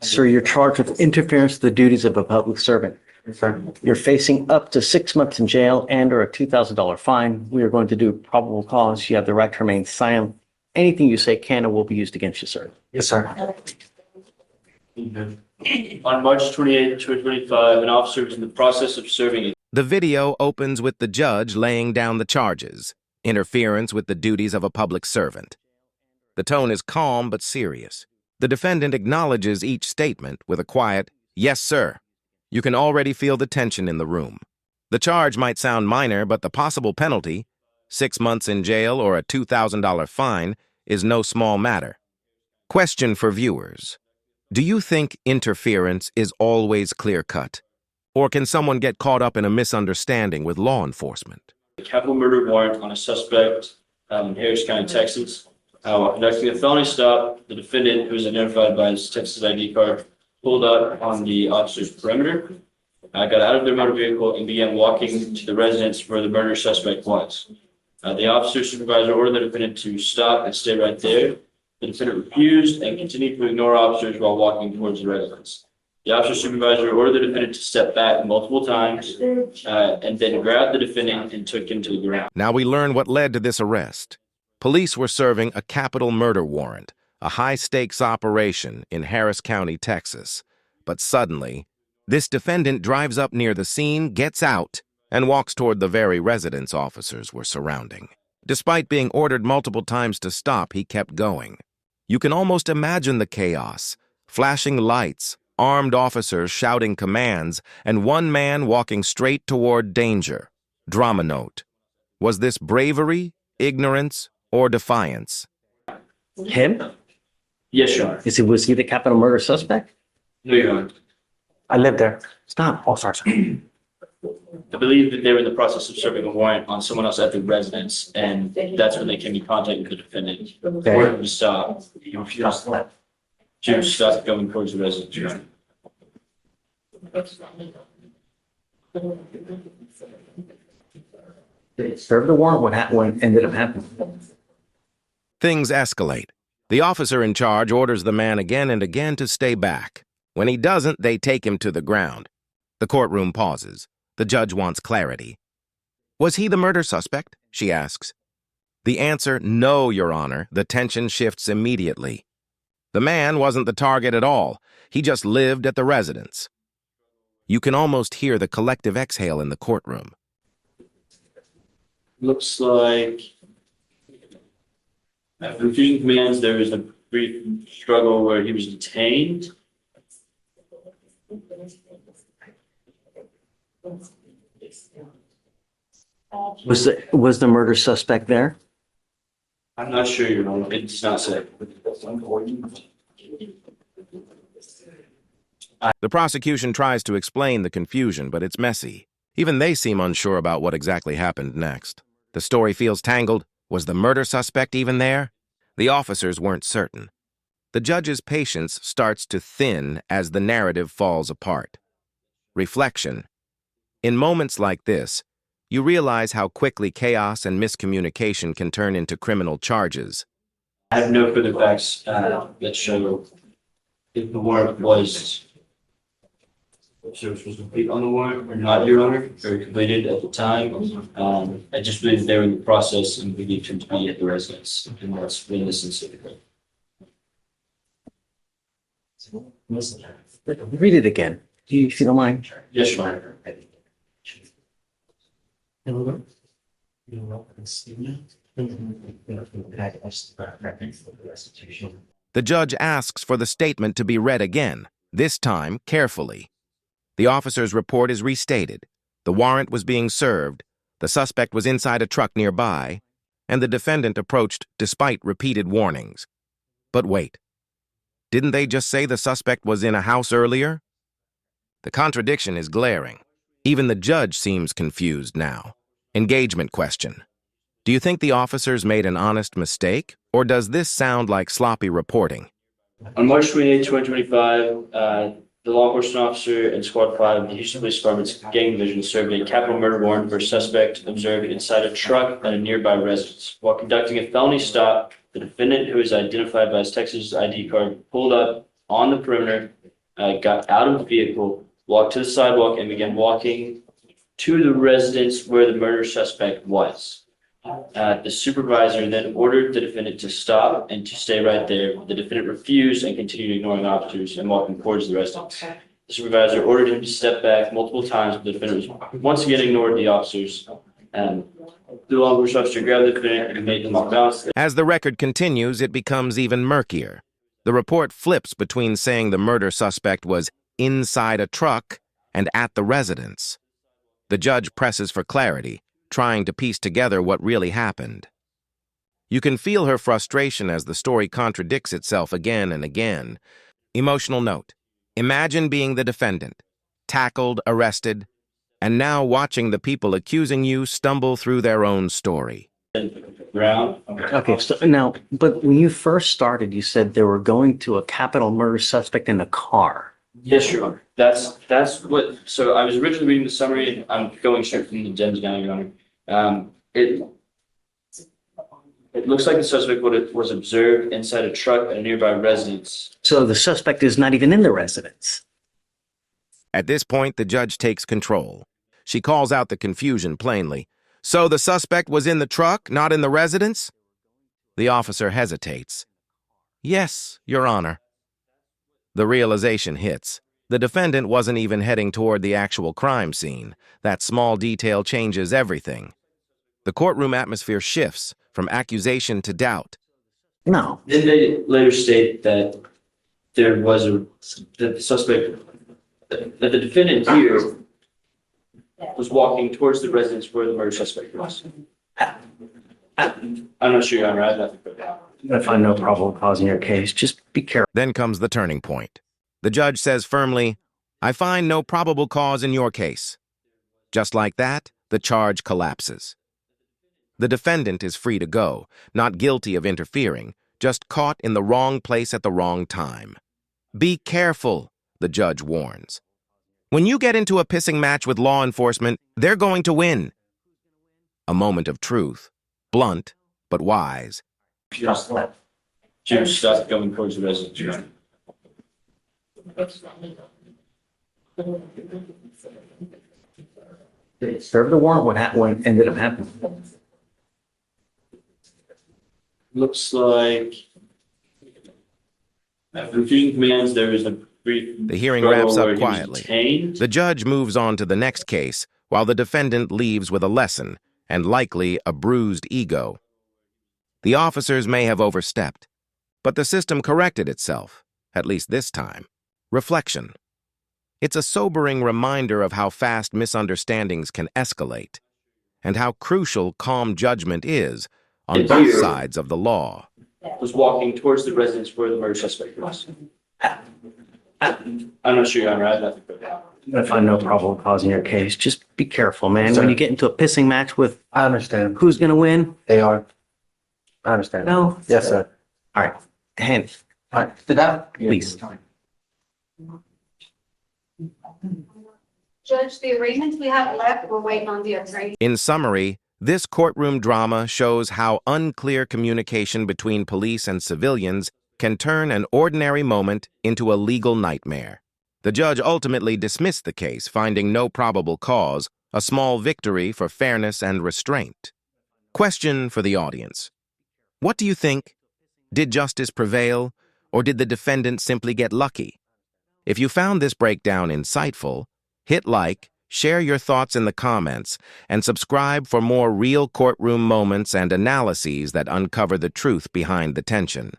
Sir, you're charged with interference with the duties of a public servant. Sir. You're facing up to 6 months in jail and or a $2,000 fine. We are going to do probable cause. You have the right to remain silent. Anything you say can and will be used against you, sir. Yes, sir. On March 28, 2025, an officer was in the process of serving. The video opens with the judge laying down the charges, interference with the duties of a public servant. The tone is calm but serious. The defendant acknowledges each statement with a quiet, "Yes, sir." You can already feel the tension in the room. The charge might sound minor, but the possible penalty, 6 months in jail or a $2,000 fine, is no small matter. Question for viewers. Do you think interference is always clear-cut? Or can someone get caught up in a misunderstanding with law enforcement? A capital murder warrant on a suspect in Harris County, Texas. While conducting a felony stop, the defendant, who was identified by his Texas ID card, pulled up on the officer's perimeter, got out of their motor vehicle, and began walking to the residence where the murder suspect was. The officer's supervisor ordered the defendant to stop and stay right there. The defendant refused and continued to ignore officers while walking towards the residence. The officer's supervisor ordered the defendant to step back multiple times and then grabbed the defendant and took him to the ground. Now we learn what led to this arrest. Police were serving a capital murder warrant, a high-stakes operation in Harris County, Texas. But suddenly, this defendant drives up near the scene, gets out, and walks toward the very residence officers were surrounding. Despite being ordered multiple times to stop, he kept going. You can almost imagine the chaos, flashing lights, armed officers shouting commands, and one man walking straight toward danger. Drama note. Was this bravery, ignorance, or defiance? Him? Yes, Your Honor. Was he the capital murder suspect? No, Your Honor. I live there. Stop. Oh, sorry, sir. I believe that they were in the process of serving a warrant on someone else at the residence, and that's when they came in contact with the defendant. Ordered him to stop. He refused to stop going towards the residence, Your Honor. They served the warrant. What ended up happening? Things escalate. The officer in charge orders the man again and again to stay back. When he doesn't, they take him to the ground. The courtroom pauses. The judge wants clarity. Was he the murder suspect? She asks. The answer, no, Your Honor. The tension shifts immediately. The man wasn't the target at all. He just lived at the residence. You can almost hear the collective exhale in the courtroom. Looks like after refusing commands, there was a brief struggle where he was detained. Was the murder suspect there? I'm not sure, Your Honor. It does not say. The prosecution tries to explain the confusion, but it's messy. Even they seem unsure about what exactly happened next. The story feels tangled. Was the murder suspect even there? The officers weren't certain. The judge's patience starts to thin as the narrative falls apart. Reflection. In moments like this, you realize how quickly chaos and miscommunication can turn into criminal charges. I have no further facts that show if the warrant was service was complete on the warrant or not, Your Honor, or completed at the time. I just believe they were in the process and believed him to be at the residence, and that's been this specifically. Read it again, if you don't mind. Yes, Your Honor. The judge asks for the statement to be read again, this time carefully. The officer's report is restated. The warrant was being served, the suspect was inside a truck nearby, and the defendant approached despite repeated warnings. But wait, didn't they just say the suspect was in a house earlier? The contradiction is glaring. Even the judge seems confused now. Engagement question. Do you think the officers made an honest mistake, or does this sound like sloppy reporting? On March 28, 2025, the law enforcement officer and Squad 5 of the Houston Police Department's Gang Division served a capital murder warrant for a suspect observed inside a truck at a nearby residence. While conducting a felony stop, the defendant, who is identified by his Texas ID card, pulled up on the perimeter, got out of the vehicle, walked to the sidewalk, and began walking to the residence where the murder suspect was. The supervisor then ordered the defendant to stop and to stay right there. The defendant refused and continued ignoring officers and walking towards the residence. The supervisor ordered him to step back multiple times, but the defendant was once again ignored the officers. The law enforcement officer grabbed the defendant and made them off balance. As the record continues, it becomes even murkier. The report flips between saying the murder suspect was inside a truck and at the residence. The judge presses for clarity, trying to piece together what really happened. You can feel her frustration as the story contradicts itself again and again. Emotional note. Imagine being the defendant, tackled, arrested, and now watching the people accusing you stumble through their own story. Ground. Okay, so now, but when you first started, you said they were going to a capital murder suspect in a car. Yes, Your Honor. That's what, so I was originally reading the summary, and I'm going straight from the gems now, Your Honor. It looks like the suspect was observed inside a truck at a nearby residence. So the suspect is not even in the residence. At this point, the judge takes control. She calls out the confusion plainly. So the suspect was in the truck, not in the residence? The officer hesitates. Yes, Your Honor. The realization hits. The defendant wasn't even heading toward the actual crime scene. That small detail changes everything. The courtroom atmosphere shifts from accusation to doubt. No. Then they later state that that the suspect, that the defendant here was walking towards the residence where the murder suspect was. I'm not sure, Your Honor. I have nothing for that. I find no probable cause in your case. Just be careful. Then comes the turning point. The judge says firmly, I find no probable cause in your case. Just like that, the charge collapses. The defendant is free to go, not guilty of interfering, just caught in the wrong place at the wrong time. Be careful, the judge warns. When you get into a pissing match with law enforcement, they're going to win. A moment of truth, blunt but wise. Just stop going towards the residence, Your Honor. Did it serve the warrant? What ended up happening? Looks like after refusing commands, there is a brief. The hearing struggle wraps where up he was quietly. detained. The judge moves on to the next case, while the defendant leaves with a lesson and likely a bruised ego. The officers may have overstepped, but the system corrected itself, at least this time. Reflection. It's a sobering reminder of how fast misunderstandings can escalate, and how crucial calm judgment is on both sides of the law. Was walking towards the residence where the murder suspect was. I'm not sure, Your Honor. I have nothing for that. I find no probable cause in your case. Just be careful, man. Sir. When you get into a pissing match with I understand. who's going to win? They are. I understand. No. Yes, sir. All right. Hand, All right. Sit down. please. Judge, the arraignments we have left, we're waiting on the attorney. In summary, this courtroom drama shows how unclear communication between police and civilians can turn an ordinary moment into a legal nightmare. The judge ultimately dismissed the case, finding no probable cause, a small victory for fairness and restraint. Question for the audience. What do you think? Did justice prevail, or did the defendant simply get lucky? If you found this breakdown insightful, hit like, share your thoughts in the comments, and subscribe for more real courtroom moments and analyses that uncover the truth behind the tension.